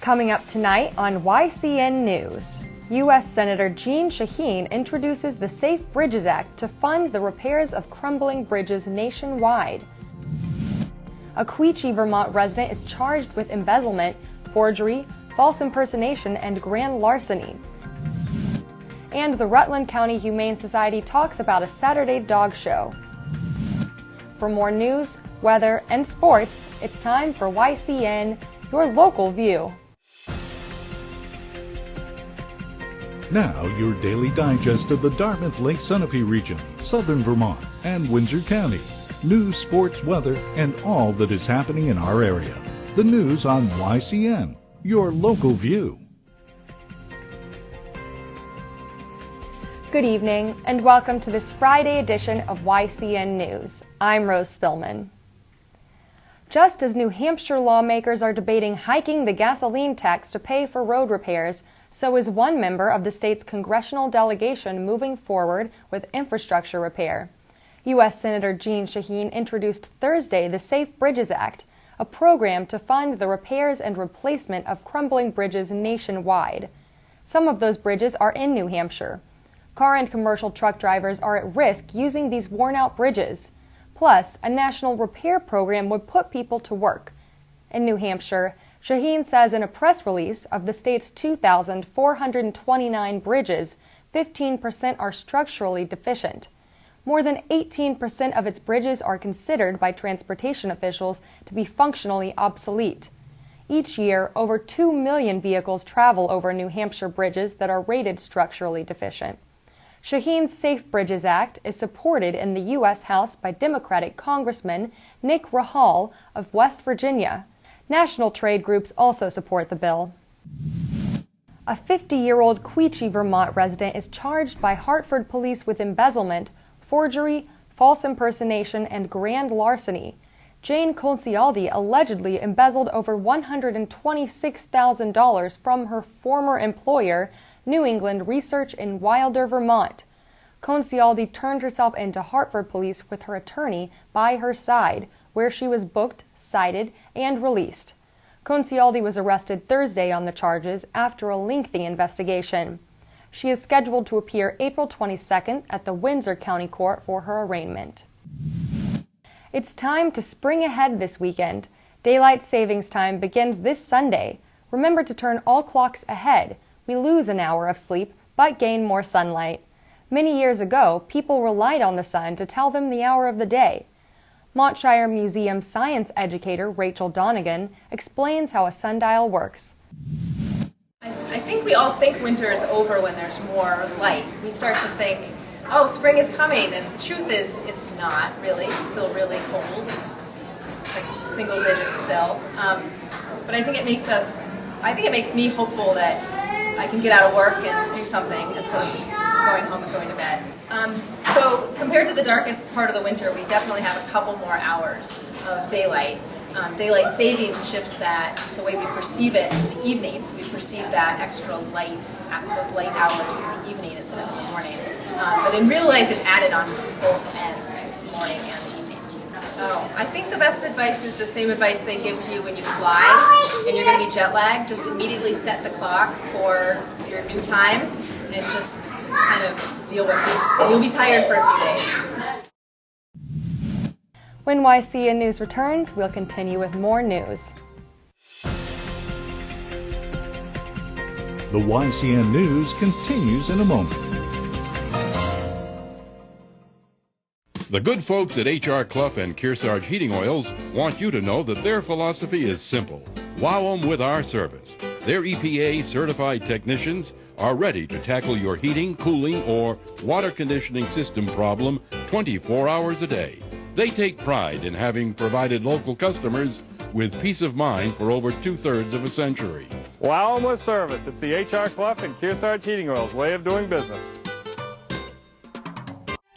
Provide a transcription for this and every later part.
Coming up tonight on YCN News, U.S. Senator Jeanne Shaheen introduces the Safe Bridges Act to fund the repairs of crumbling bridges nationwide. A Quechee, Vermont resident is charged with embezzlement, forgery, false impersonation, and grand larceny. And the Rutland County Humane Society talks about a Saturday dog show. For more news, weather, and sports, it's time for YCN, your local view. Now, your daily digest of the Dartmouth Lake Sunapee region, southern Vermont, and Windsor County. News, sports, weather, and all that is happening in our area. The news on YCN, your local view. Good evening, and welcome to this Friday edition of YCN News. I'm Rose Spillman. Just as New Hampshire lawmakers are debating hiking the gasoline tax to pay for road repairs, so is one member of the state's congressional delegation moving forward with infrastructure repair. U.S. Senator Jeanne Shaheen introduced Thursday the Safe Bridges Act, a program to fund the repairs and replacement of crumbling bridges nationwide. Some of those bridges are in New Hampshire. Car and commercial truck drivers are at risk using these worn-out bridges. Plus, a national repair program would put people to work. In New Hampshire, Shaheen says in a press release of the state's 2,429 bridges, 15% are structurally deficient. More than 18% of its bridges are considered by transportation officials to be functionally obsolete. Each year, over 2 million vehicles travel over New Hampshire bridges that are rated structurally deficient. Shaheen's Safe Bridges Act is supported in the U.S. House by Democratic Congressman Nick Rahall of West Virginia. National trade groups also support the bill. A 50-year-old Quechee, Vermont resident is charged by Hartford police with embezzlement, forgery, false impersonation, and grand larceny. Jane Concialdi allegedly embezzled over $126,000 from her former employer, New England Research in Wilder, Vermont. Concialdi turned herself into Hartford police with her attorney by her side, where she was booked, cited, and released. Concialdi was arrested Thursday on the charges after a lengthy investigation. She is scheduled to appear April 22nd at the Windsor County Court for her arraignment. It's time to spring ahead this weekend. Daylight savings time begins this Sunday. Remember to turn all clocks ahead. We lose an hour of sleep, but gain more sunlight. Many years ago, people relied on the sun to tell them the hour of the day. Montshire Museum science educator Rachel Donegan explains how a sundial works. I think we all think winter is over when there's more light. We start to think, oh, spring is coming, and the truth is it's not really. It's still really cold. It's like single digits still. But I think it makes me hopeful that I can get out of work and do something as opposed to just going home and going to bed. So compared to the darkest part of the winter, we definitely have a couple more hours of daylight. Daylight savings shifts the way we perceive it to the evenings. We perceive that extra light, those light hours in the evening instead of in the morning. But in real life, it's added on both ends, morning and evening. I think the best advice is the same advice they give to you when you fly and you're going to be jet lagged. Just immediately set the clock for your new time and just kind of deal with it. And you'll be tired for a few days. When YCN News returns, we'll continue with more news. The YCN News continues in a moment. The good folks at H.R. Clough and Kearsarge Heating Oils want you to know that their philosophy is simple. Wow 'em with our service. Their EPA-certified technicians are ready to tackle your heating, cooling, or water conditioning system problem 24 hours a day. They take pride in having provided local customers with peace of mind for over 2/3 of a century. Wow 'em with service. It's the H.R. Clough and Kearsarge Heating Oils way of doing business.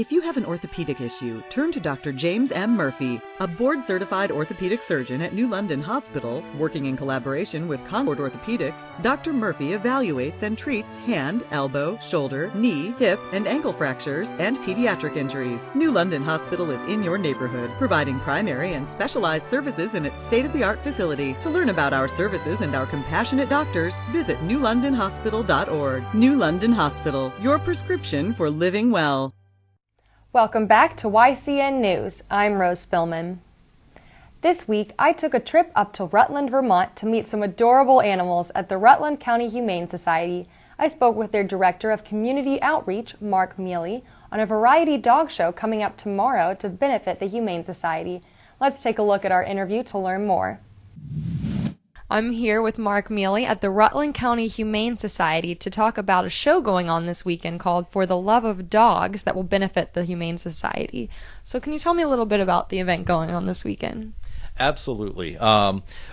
If you have an orthopedic issue, turn to Dr. James M. Murphy, a board-certified orthopedic surgeon at New London Hospital. Working in collaboration with Concord Orthopedics, Dr. Murphy evaluates and treats hand, elbow, shoulder, knee, hip, and ankle fractures and pediatric injuries. New London Hospital is in your neighborhood, providing primary and specialized services in its state-of-the-art facility. To learn about our services and our compassionate doctors, visit newlondonhospital.org. New London Hospital, your prescription for living well. Welcome back to YCN News. I'm Rose Spillman. This week, I took a trip up to Rutland, Vermont to meet some adorable animals at the Rutland County Humane Society. I spoke with their Director of Community Outreach, Mark Mealy, on a variety dog show coming up tomorrow to benefit the Humane Society. Let's take a look at our interview to learn more. I'm here with Mark Mealy at the Rutland County Humane Society to talk about a show going on this weekend called For the Love of Dogs that will benefit the Humane Society. So can you tell me a little bit about the event going on this weekend? Absolutely.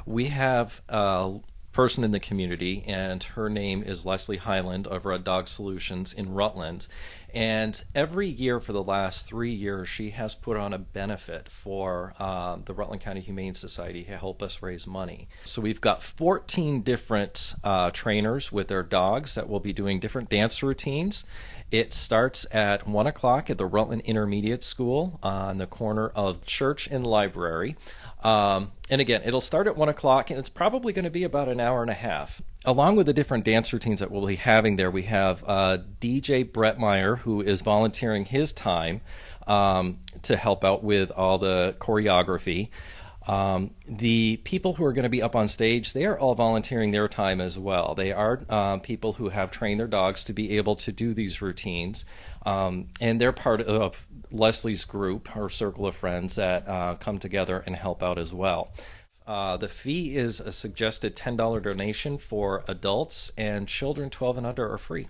We have a person in the community, and her name is Leslie Highland of Red Dog Solutions in Rutland. And every year for the last 3 years, she has put on a benefit for the Rutland County Humane Society to help us raise money. So we've got 14 different trainers with their dogs that will be doing different dance routines. It starts at 1 o'clock at the Rutland Intermediate School on the corner of Church and Library. And again, it'll start at 1 o'clock, and it's probably going to be about an hour and a half. Along with the different dance routines that we'll be having there, we have DJ Brett Meyer, who is volunteering his time to help out with all the choreography. The people who are going to be up on stage, they are all volunteering their time as well. They are people who have trained their dogs to be able to do these routines, and they're part of Leslie's group, her circle of friends that come together and help out as well. The fee is a suggested $10 donation for adults, and children 12 and under are free.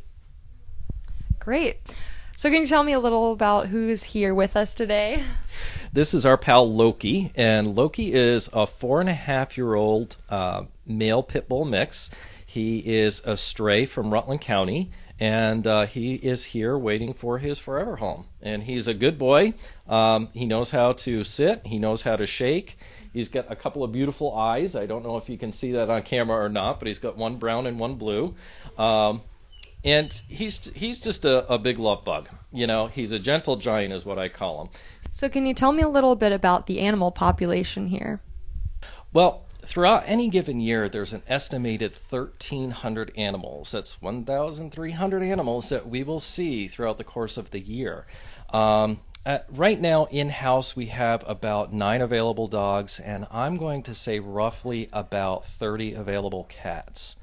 Great. So can you tell me a little about who's here with us today? This is our pal Loki, and Loki is a 4.5-year-old male pit bull mix. He is a stray from Rutland County, and he is here waiting for his forever home. And he's a good boy. He knows how to sit. He knows how to shake. He's got a couple of beautiful eyes. I don't know if you can see that on camera or not, but he's got one brown and one blue. And he's just a big love bug. You know, he's a gentle giant is what I call him. So can you tell me a little bit about the animal population here? Well, throughout any given year, there's an estimated 1,300 animals. That's 1,300 animals that we will see throughout the course of the year. Right now, in-house, we have about 9 available dogs, and I'm going to say roughly about 30 available cats.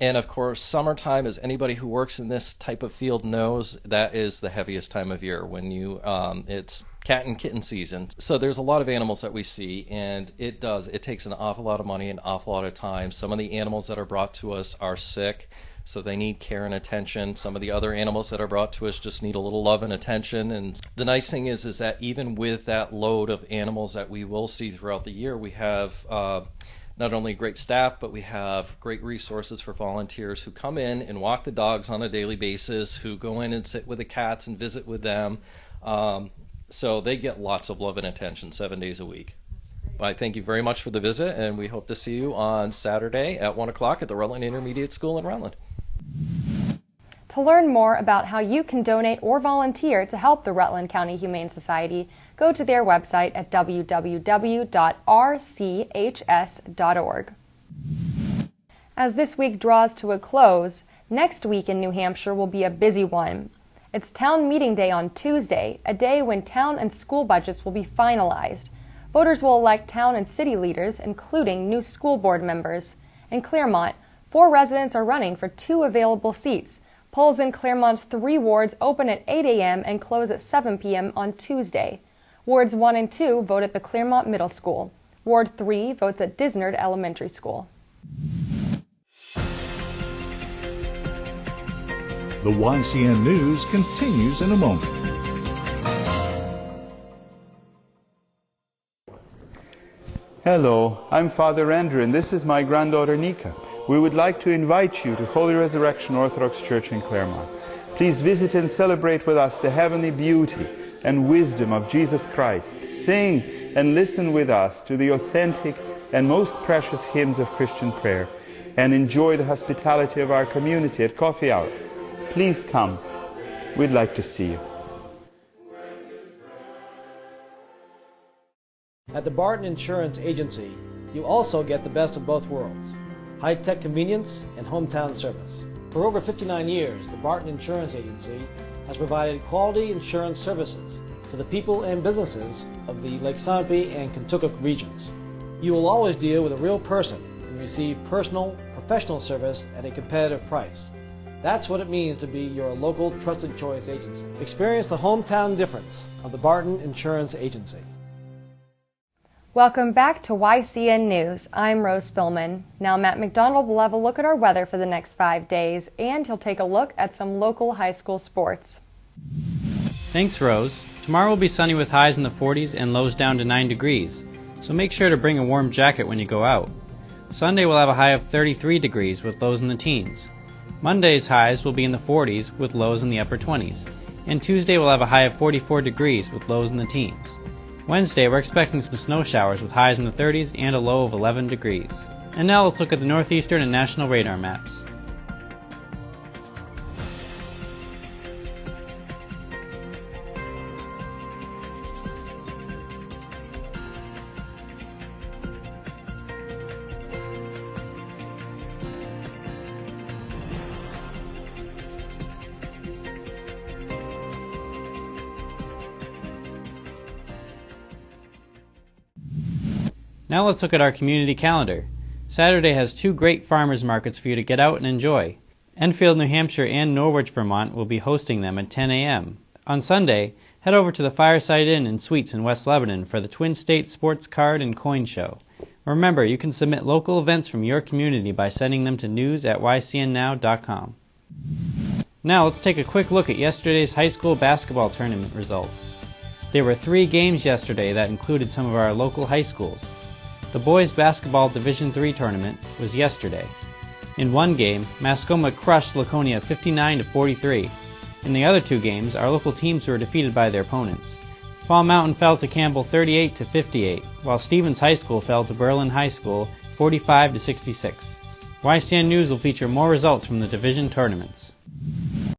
And of course, summertime, as anybody who works in this type of field knows, that is the heaviest time of year when it's cat and kitten season. So there's a lot of animals that we see, and it takes an awful lot of money, an awful lot of time. Some of the animals that are brought to us are sick, so they need care and attention. Some of the other animals that are brought to us just need a little love and attention. And the nice thing is that even with that load of animals that we will see throughout the year, we have not only great staff, but we have great resources for volunteers who come in and walk the dogs on a daily basis, who go in and sit with the cats and visit with them. So they get lots of love and attention 7 days a week. I thank you very much for the visit, and we hope to see you on Saturday at 1 o'clock at the Rutland Intermediate School in Rutland. To learn more about how you can donate or volunteer to help the Rutland County Humane Society, go to their website at www.rchs.org. As this week draws to a close, next week in New Hampshire will be a busy one. It's town meeting day on Tuesday, a day when town and school budgets will be finalized. Voters will elect town and city leaders, including new school board members. In Claremont, 4 residents are running for 2 available seats. Polls in Claremont's 3 wards open at 8 a.m. and close at 7 p.m. on Tuesday. Wards 1 and 2 vote at the Claremont Middle School. Ward 3 votes at Disnard Elementary School. The YCN News continues in a moment. Hello, I'm Father Andrew, and this is my granddaughter Nika. We would like to invite you to Holy Resurrection Orthodox Church in Claremont. Please visit and celebrate with us the heavenly beauty and wisdom of Jesus Christ. Sing and listen with us to the authentic and most precious hymns of Christian prayer, and enjoy the hospitality of our community at coffee hour. Please come. We'd like to see you. At the Barton Insurance Agency, you also get the best of both worlds: high-tech convenience and hometown service. For over 59 years, the Barton Insurance Agency has provided quality insurance services to the people and businesses of the Lake Sunapee and Kentucky regions. You will always deal with a real person and receive personal, professional service at a competitive price. That's what it means to be your local trusted choice agency. Experience the hometown difference of the Barton Insurance Agency. Welcome back to YCN News. I'm Rose Spillman. Now Matt McDonald will have a look at our weather for the next 5 days, and he'll take a look at some local high school sports. Thanks, Rose. Tomorrow will be sunny with highs in the 40s and lows down to 9 degrees, so make sure to bring a warm jacket when you go out. Sunday will have a high of 33 degrees with lows in the teens. Monday's highs will be in the 40s with lows in the upper 20s, and Tuesday will have a high of 44 degrees with lows in the teens. Wednesday, we're expecting some snow showers with highs in the 30s and a low of 11 degrees. And now let's look at the northeastern and national radar maps. Now let's look at our community calendar. Saturday has 2 great farmers markets for you to get out and enjoy. Enfield, New Hampshire and Norwich, Vermont will be hosting them at 10 a.m. On Sunday, head over to the Fireside Inn and Suites in West Lebanon for the Twin State Sports Card and Coin Show. Remember, you can submit local events from your community by sending them to news@ycnnow.com. Now let's take a quick look at yesterday's high school basketball tournament results. There were 3 games yesterday that included some of our local high schools. The boys basketball Division III tournament was yesterday. In one game, Mascoma crushed Laconia 59-43. In the other 2 games, our local teams were defeated by their opponents. Fall Mountain fell to Campbell 38-58, while Stevens High School fell to Berlin High School 45-66. YCN News will feature more results from the division tournaments.